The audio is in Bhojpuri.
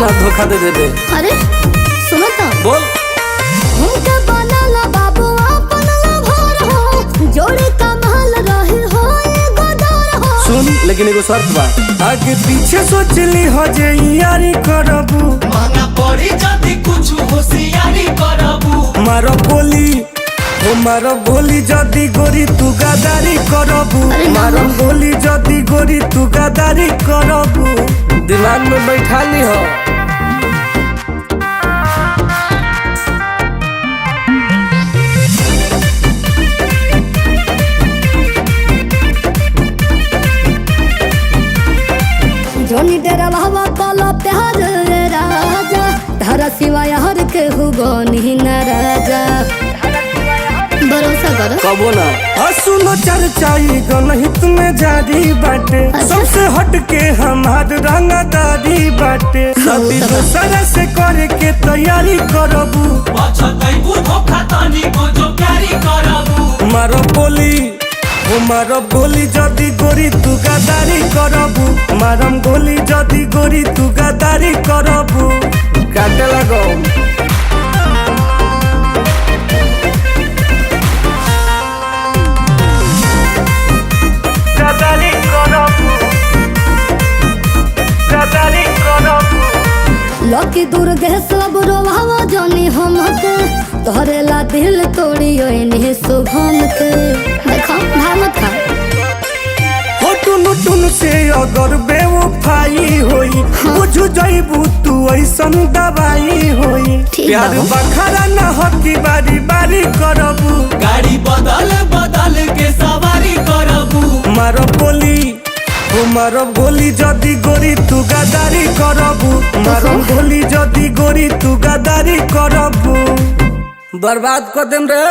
ना धोखा दे देबे। अरे सुनो तो बोल। हमका बनाला बाबू अपनला भर हो, जोड़े कमाल रहे हो एगो दर हो। सुन लेकिन एगो शर्त बा, आगे पीछे सोचली हो जे यारी करबू, महंगा पड़ी जदी कुछ होशियारी करबू। मारो बोली ओ मारो बोली जदी गोरी तू गदारी करबू, मारो बोली जदी गोरी तू गदारी करबू। दिमाग में बैठा ली हो। जोनी तेरा भावा काला प्यार रे राजा, धारा सिवाय हर के हुगो नहीं न राजा। भरोसा करो कबो ना सुनो चर्चाई गणहित में जारी बाटे, सबसे हट के हमार रंगदारी बाटे। शादी दूसरा से करे के तैयारी करबू, पछतैबू धोखा तनी को जो प्यारी करबू। मारो बोली ओ मारो गोली जदी गोरी तू गदारी करबू, मारम गोली जदी गोरी तू गदारी करबू। काटे लगो गदारी करबू, गदारी करबू। लकी दुर्गे सब रोवावा जोनी हमके, तोहरे ला दिल तोड़ियो इन्हीं सुभम के। देखो भामत खा टुन से अगर बेवफाई होई, बुझ जाइबू तू ऐसन दवाई होई। प्यार बखरा न हकी बारी बारी करबू, गाड़ी बदल बदल के सवारी करबू। मारो बोली ओ मारो गोली जदी गोरी तू गदारी करबू, मारो गोली जदी गोरी तू गदारी करबू। बर्बाद कर देम रे।